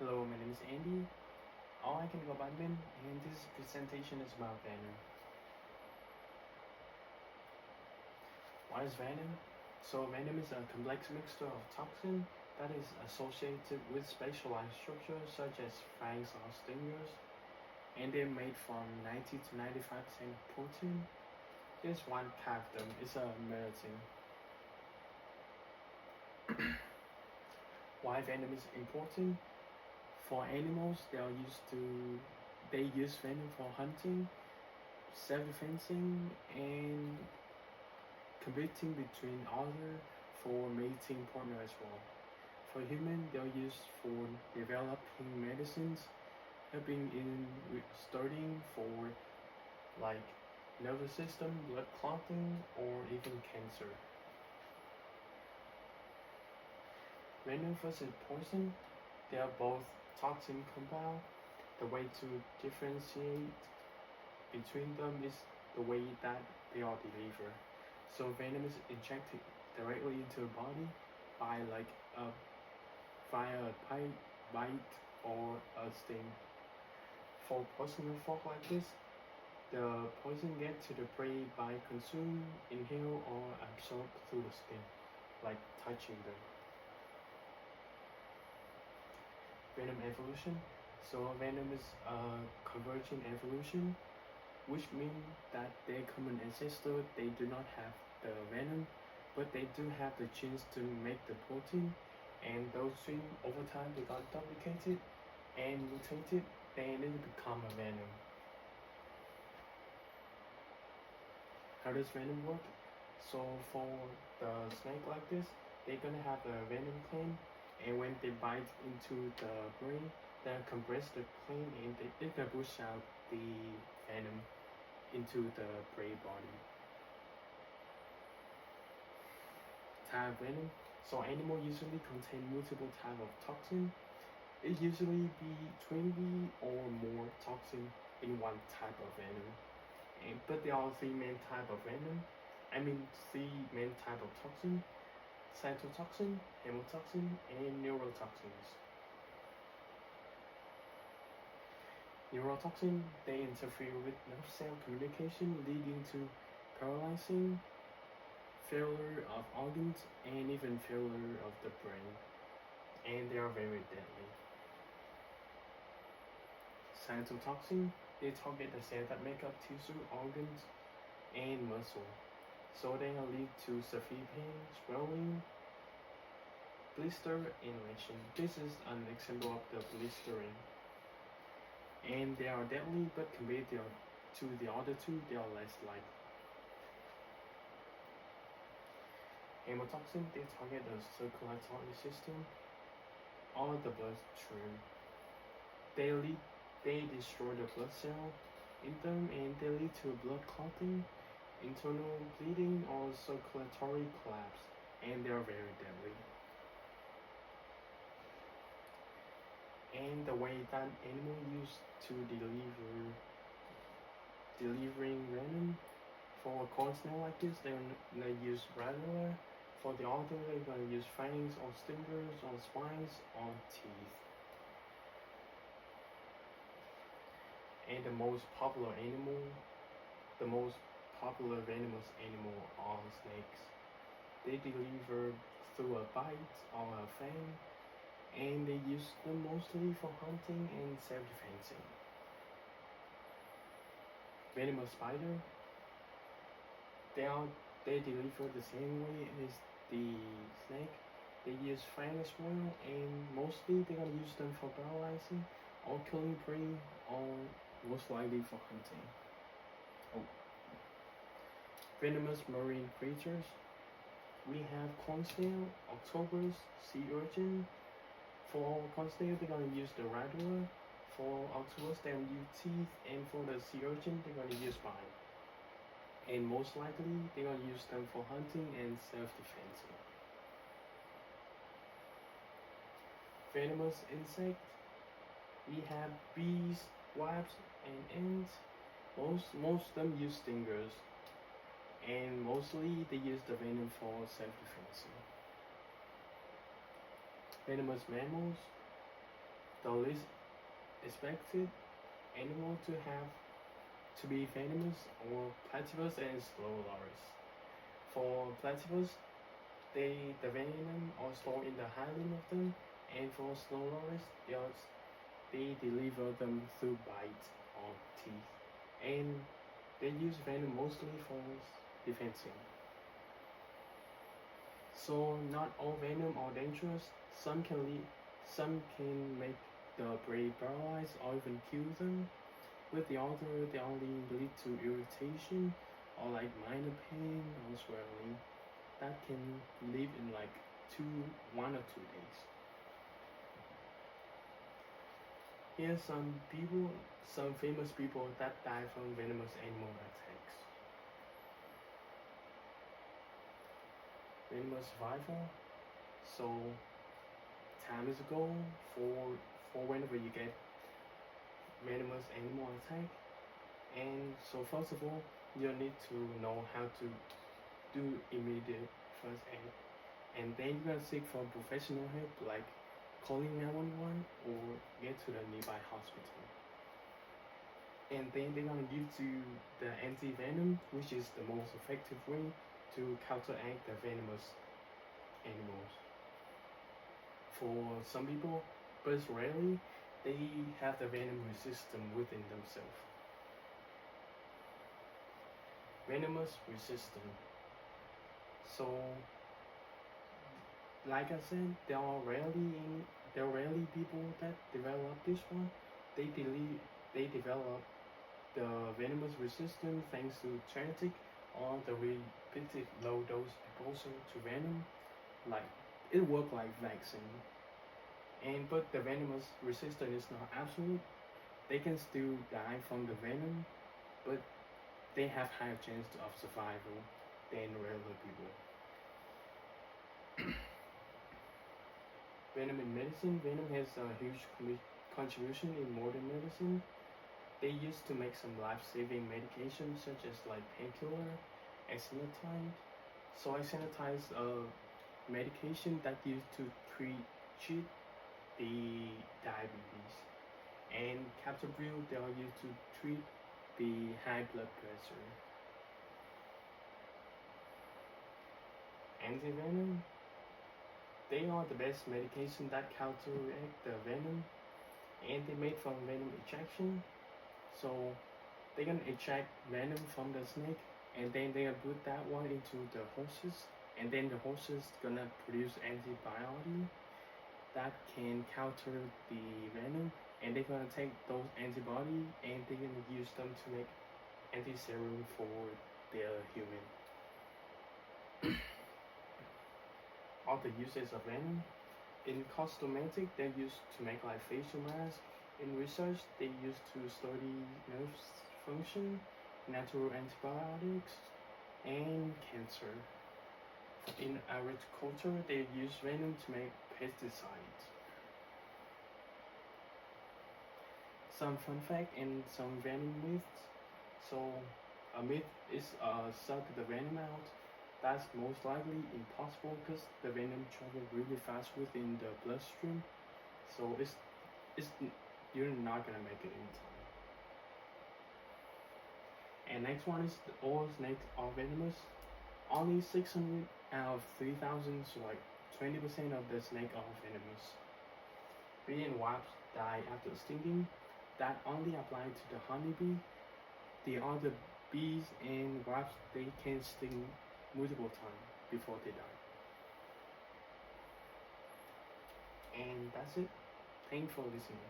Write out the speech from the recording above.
Hello, my name is Andy. All I can go by Ben, and this presentation is about venom. What is venom? So venom is a complex mixture of toxin that is associated with specialized structures such as fangs or stingers, and they're made from 90 to 95% protein. There's one character, it's a melatin. Why venom is important? For animals, they use venom for hunting, self-defensing, and competing between other for mating partner as well. For human, they're used for developing medicines, helping in starting for like nervous system, blood clotting, or even cancer. Venom versus poison, they are both toxin compound. The way to differentiate between them is the way that they are delivered. So venom is injected directly into the body by via a bite or a sting. For poisonous fork like this, the poison gets to the prey by consume, inhale, or absorb through the skin, like touching them. Venom evolution. So venom is a convergent evolution, which means that their common ancestor, they do not have the venom, but they do have the genes to make the protein, and those genes over time they got duplicated and mutated, and it become a venom. How does venom work? So for the snake like this, they're gonna have a venom gland, and when they bite into the brain, they compress the gland and they can push out the venom into the prey body. Type venom. So animal usually contain multiple type of toxin. It usually be 20 or more toxin in one type of venom. But there are three main type of venom. Three main type of toxin: cytotoxin, hemotoxin, and neurotoxins. Neurotoxin, they interfere with nerve cell communication, leading to paralyzing, failure of organs, and even failure of the brain. And they are very deadly. Cytotoxin, they target the cells that make up tissue, organs, and muscle. So they lead to severe pain, swelling, blister, and lesion. This is an example of the blistering. And they are deadly, but compared to the other two, they are less likely. Hemotoxin, they target the circulatory system or the bloodstream. They destroy the blood cell in them, and they lead to blood clotting, internal bleeding, or circulatory collapse, and they are very deadly. And the way that animal used to delivering venom, for a corn snail like this, they're gonna use radula. For the other, they're gonna use fangs or stingers or spines or teeth. And the most popular venomous animal are snakes. They deliver through a bite or a fang, and they use them mostly for hunting and self-defensing. Venomous spider, they deliver the same way as the snake. They use fang as well, and mostly they're gonna use them for paralyzing or killing prey, or most likely for hunting. Oh. Venomous marine creatures. We have corn snail, octopus, sea urchin. For corn snail, they're gonna use the radula. For octopus, they're gonna use teeth, and for the sea urchin, they're gonna use spine. And most likely, they're gonna use them for hunting and self-defense. Venomous insect. We have bees, wasps, and ants. Most of them use stingers, and mostly they use the venom for self-defense. Venomous mammals. the least expected animal to be venomous or platypus and slow loris. For platypus, the venom are stored in the hyaline of them, and for slow loris, they deliver them through bites or teeth, and they use venom mostly for defense. So not all venom are dangerous. Some can make the prey paralyzed or even kill them. With the other, they only lead to irritation or like minor pain or swelling that can live in like 1 or 2 days. Here's some famous people that die from venomous animal attacks. Venomous survival. So time is a goal for whenever you get venomous animal attack. And so first of all, you need to know how to do immediate first aid, and then you're gonna seek for professional help like calling 911 or get to the nearby hospital. And then they're gonna give you the anti-venom, which is the most effective way to counteract the venomous animals. For some people, but rarely, they have the venom resistance within themselves. Venomous resistance. So, like I said, there are rarely people that develop this one. They develop the venomous resistance thanks to genetic or the repeated low dose exposure to venom. Like it works like vaccine. But the venomous resistance is not absolute. They can still die from the venom, but they have higher chance of survival than regular people. Venom in medicine. Venom has a huge contribution in modern medicine. They used to make some life-saving medications such as like painkiller, exenatide. So exenatide is a medication that used to treat the diabetes, and captopril they are used to treat the high blood pressure. Antivenom, they are the best medication that counteract the venom, and they made from venom ejection. So they're gonna eject venom from the snake, and then they're gonna put that one into the horses, and then the horses gonna produce antibiotic that can counter the venom, and they're gonna take those antibodies and they're gonna use them to make anti-serum for their human. Other uses of venom. In cosmetic, they're used to make like facial masks. In research, they used to study nerve function, natural antibiotics, and cancer. In agriculture, they use venom to make pesticides. Some fun fact and some venom myths. So a myth is suck the venom out. That's most likely impossible because the venom travels really fast within the bloodstream. So you're not gonna make it in time. And next one is all snakes are venomous. Only 600 out of 3,000, so like 20% of the snake are venomous. Bee and wasps die after stinging. That only applies to the honeybee. The other bees and wasps, they can sting multiple times before they die. And that's it. Thanks for listening.